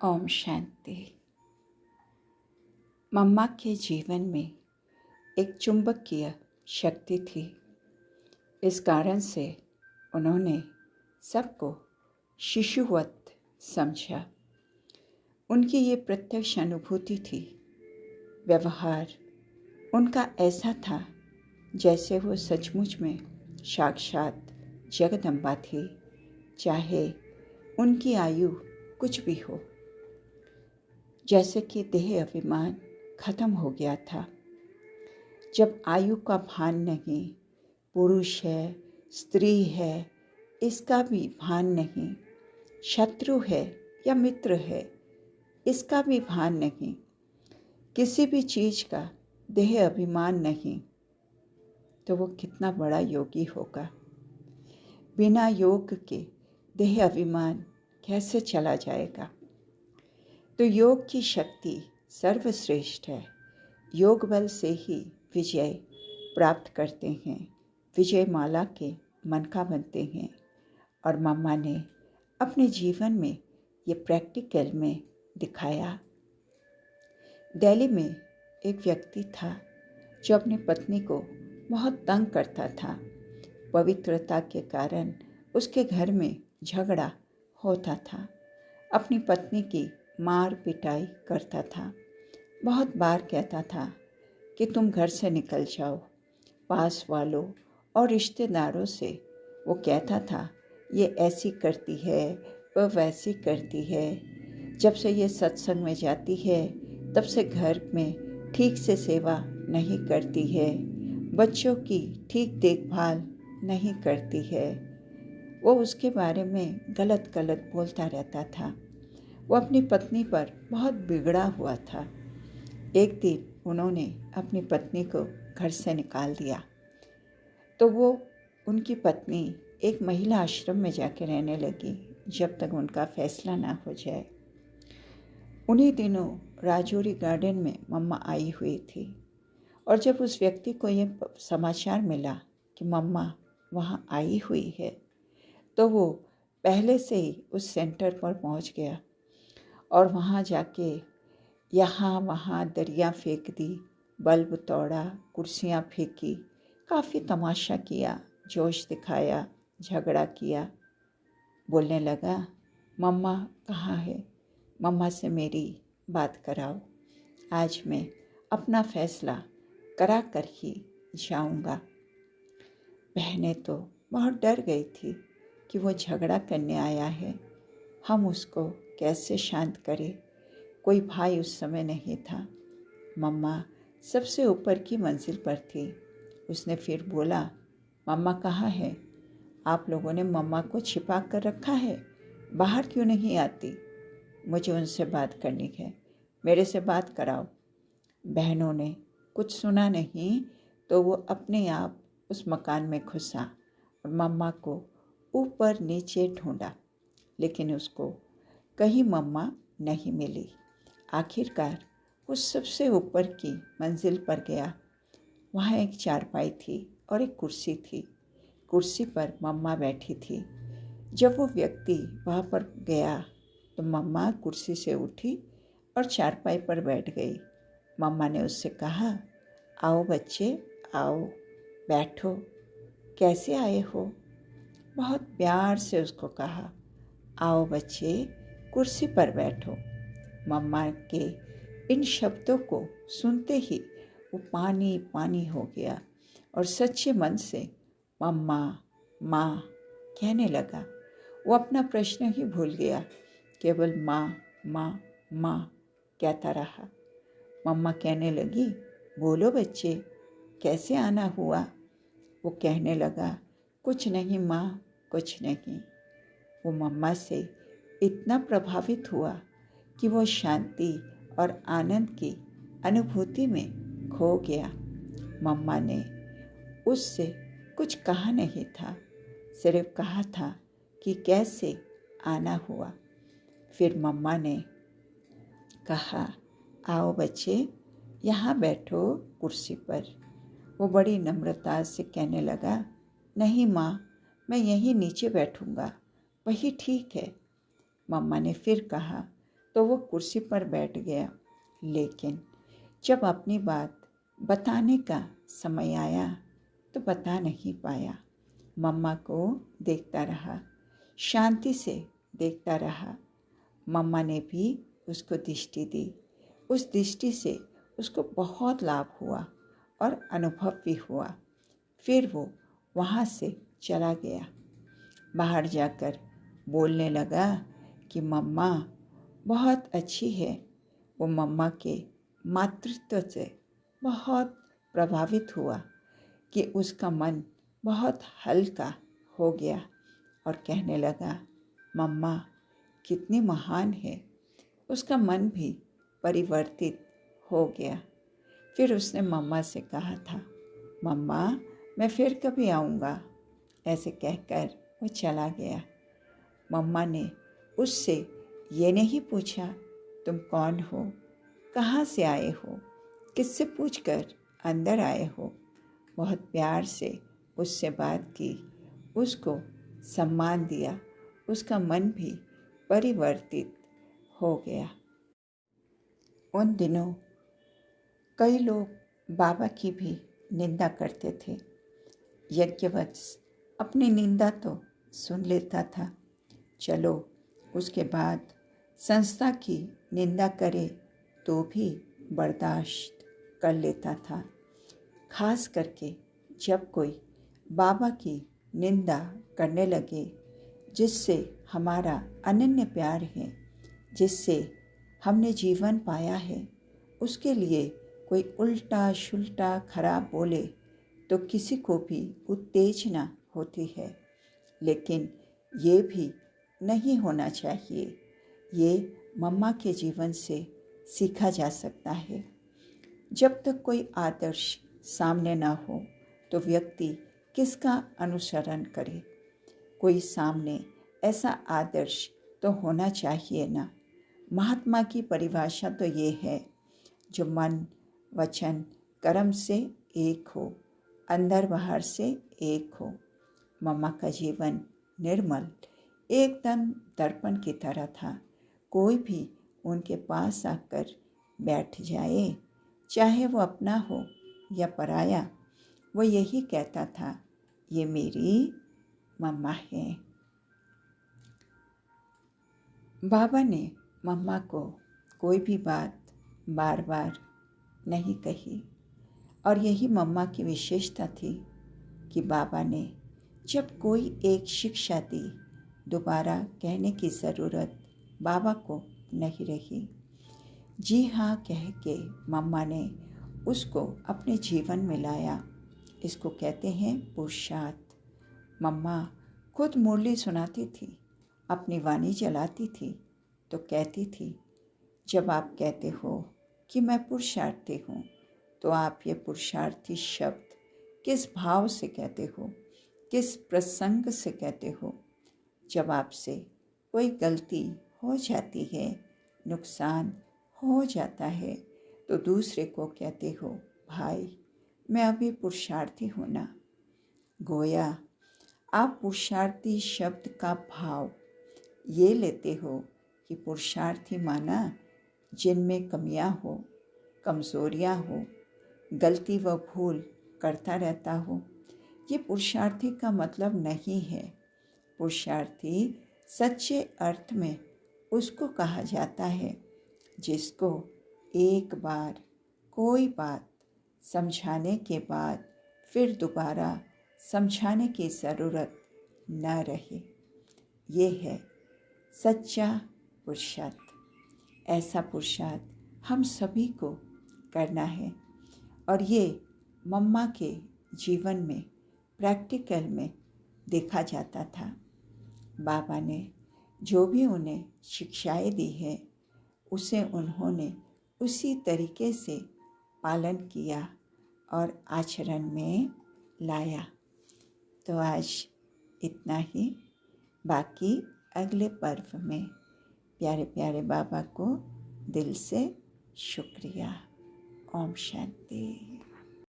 ओम शांति। मम्मा के जीवन में एक चुंबकीय शक्ति थी। इस कारण से उन्होंने सबको शिशुवत समझा। उनकी ये प्रत्यक्ष अनुभूति थी। व्यवहार उनका ऐसा था जैसे वो सचमुच में साक्षात जगदम्बा थी, चाहे उनकी आयु कुछ भी हो। जैसे कि देह अभिमान खत्म हो गया था। जब आयु का भान नहीं, पुरुष है स्त्री है इसका भी भान नहीं, शत्रु है या मित्र है इसका भी भान नहीं, किसी भी चीज का देह अभिमान नहीं, तो वो कितना बड़ा योगी होगा। बिना योग के देह अभिमान कैसे चला जाएगा। तो योग की शक्ति सर्वश्रेष्ठ है। योग बल से ही विजय प्राप्त करते हैं, विजय माला के मनका बनते हैं। और मम्मा ने अपने जीवन में ये प्रैक्टिकल में दिखाया। दिल्ली में एक व्यक्ति था जो अपनी पत्नी को बहुत तंग करता था। पवित्रता के कारण उसके घर में झगड़ा होता था। अपनी पत्नी की मार पिटाई करता था। बहुत बार कहता था कि तुम घर से निकल जाओ। पास वालों और रिश्तेदारों से वो कहता था ये ऐसी करती है, वह वैसी करती है। जब से ये सत्संग में जाती है तब से घर में ठीक से सेवा नहीं करती है, बच्चों की ठीक देखभाल नहीं करती है। वो उसके बारे में गलत गलत बोलता रहता था। वो अपनी पत्नी पर बहुत बिगड़ा हुआ था। एक दिन उन्होंने अपनी पत्नी को घर से निकाल दिया तो वो उनकी पत्नी एक महिला आश्रम में जाकर रहने लगी जब तक उनका फैसला ना हो जाए। उन्हीं दिनों राजौरी गार्डन में मम्मा आई हुई थी और जब उस व्यक्ति को ये समाचार मिला कि मम्मा वहाँ आई हुई है तो वो पहले से ही उस सेंटर पर पहुँच गया और वहाँ जाके यहाँ वहाँ दरिया फेंक दी, बल्ब तोड़ा, कुर्सियाँ फेंकी, काफ़ी तमाशा किया, जोश दिखाया, झगड़ा किया। बोलने लगा मम्मा कहाँ है, मम्मा से मेरी बात कराओ, आज मैं अपना फैसला करा कर ही जाऊँगा। बहनें तो बहुत डर गई थी कि वो झगड़ा करने आया है, हम उसको कैसे शांत करें। कोई भाई उस समय नहीं था। मम्मा सबसे ऊपर की मंजिल पर थी। उसने फिर बोला मम्मा कहाँ है, आप लोगों ने मम्मा को छिपा कर रखा है, बाहर क्यों नहीं आती, मुझे उनसे बात करनी है, मेरे से बात कराओ। बहनों ने कुछ सुना नहीं तो वो अपने आप उस मकान में घुसा और मम्मा को ऊपर नीचे ढूंढा, लेकिन उसको कहीं मम्मा नहीं मिली। आखिरकार वो सबसे ऊपर की मंजिल पर गया। वहाँ एक चारपाई थी और एक कुर्सी थी। कुर्सी पर मम्मा बैठी थी। जब वो व्यक्ति वहाँ पर गया तो मम्मा कुर्सी से उठी और चारपाई पर बैठ गई। मम्मा ने उससे कहा आओ बच्चे आओ, बैठो, कैसे आए हो। बहुत प्यार से उसको कहा आओ बच्चे कुर्सी पर बैठो। मम्मा के इन शब्दों को सुनते ही वो पानी पानी हो गया और सच्चे मन से मम्मा माँ कहने लगा। वो अपना प्रश्न ही भूल गया, केवल माँ माँ माँ कहता रहा। मम्मा कहने लगी बोलो बच्चे कैसे आना हुआ। वो कहने लगा कुछ नहीं माँ, कुछ नहीं। वो मम्मा से इतना प्रभावित हुआ कि वो शांति और आनंद की अनुभूति में खो गया। मम्मा ने उससे कुछ कहा नहीं था, सिर्फ कहा था कि कैसे आना हुआ। फिर मम्मा ने कहा आओ बच्चे यहाँ बैठो कुर्सी पर। वो बड़ी नम्रता से कहने लगा नहीं माँ, मैं यहीं नीचे बैठूंगा, वही ठीक है। मम्मा ने फिर कहा तो वो कुर्सी पर बैठ गया, लेकिन जब अपनी बात बताने का समय आया तो बता नहीं पाया। मम्मा को देखता रहा, शांति से देखता रहा। मम्मा ने भी उसको दृष्टि दी। उस दृष्टि से उसको बहुत लाभ हुआ और अनुभव भी हुआ। फिर वो वहाँ से चला गया। बाहर जाकर बोलने लगा कि मम्मा बहुत अच्छी है। वो मम्मा के मातृत्व से बहुत प्रभावित हुआ कि उसका मन बहुत हल्का हो गया और कहने लगा, मम्मा कितनी महान है। उसका मन भी परिवर्तित हो गया। फिर उसने मम्मा से कहा था, मम्मा मैं फिर कभी आऊँगा। ऐसे कहकर वो चला गया। मम्मा ने उससे ये नहीं पूछा तुम कौन हो, कहाँ से आए हो, किससे पूछकर अंदर आए हो। बहुत प्यार से उससे बात की, उसको सम्मान दिया। उसका मन भी परिवर्तित हो गया। उन दिनों कई लोग बाबा की भी निंदा करते थे। यज्ञवत्स अपनी निंदा तो सुन लेता था, चलो उसके बाद संस्था की निंदा करे तो भी बर्दाश्त कर लेता था। खास करके जब कोई बाबा की निंदा करने लगे जिससे हमारा अनन्य प्यार है, जिससे हमने जीवन पाया है, उसके लिए कोई उल्टा शुल्टा खराब बोले तो किसी को भी उत्तेजना होती है। लेकिन ये भी नहीं होना चाहिए। ये मम्मा के जीवन से सीखा जा सकता है। जब तक कोई आदर्श सामने ना हो तो व्यक्ति किसका अनुसरण करे। कोई सामने ऐसा आदर्श तो होना चाहिए ना। महात्मा की परिभाषा तो ये है, जो मन वचन कर्म से एक हो, अंदर बाहर से एक हो। मम्मा का जीवन निर्मल एकदम दर्पण की तरह था। कोई भी उनके पास आकर बैठ जाए, चाहे वो अपना हो या पराया, वो यही कहता था, ये मेरी मम्मा है। बाबा ने मम्मा को कोई भी बात बार बार नहीं कही और यही मम्मा की विशेषता थी कि बाबा ने जब कोई एक शिक्षा दी, दोबारा कहने की ज़रूरत बाबा को नहीं रही। जी हाँ कह के मम्मा ने उसको अपने जीवन में लाया। इसको कहते हैं पुरुषार्थ। मम्मा खुद मुरली सुनाती थी, अपनी वाणी चलाती थी तो कहती थी, जब आप कहते हो कि मैं पुरुषार्थी हूँ तो आप ये पुरुषार्थी शब्द किस भाव से कहते हो, किस प्रसंग से कहते हो। जब आपसे कोई गलती हो जाती है, नुकसान हो जाता है तो दूसरे को कहते हो, भाई मैं अभी पुरुषार्थी हूँ ना। गोया आप पुरुषार्थी शब्द का भाव ये लेते हो कि पुरुषार्थी माना जिनमें कमियां हो, कमज़ोरियां हो, गलती व भूल करता रहता हो। ये पुरुषार्थी का मतलब नहीं है। पुरुषार्थी सच्चे अर्थ में उसको कहा जाता है जिसको एक बार कोई बात समझाने के बाद फिर दोबारा समझाने की ज़रूरत न रहे। ये है सच्चा पुरुषार्थ। ऐसा पुरुषार्थ हम सभी को करना है और ये मम्मा के जीवन में प्रैक्टिकल में देखा जाता था। बाबा ने जो भी उन्हें शिक्षाएं दी है उसे उन्होंने उसी तरीके से पालन किया और आचरण में लाया। तो आज इतना ही। बाकी अगले पर्व में प्यारे प्यारे बाबा को दिल से शुक्रिया। ओम शांति।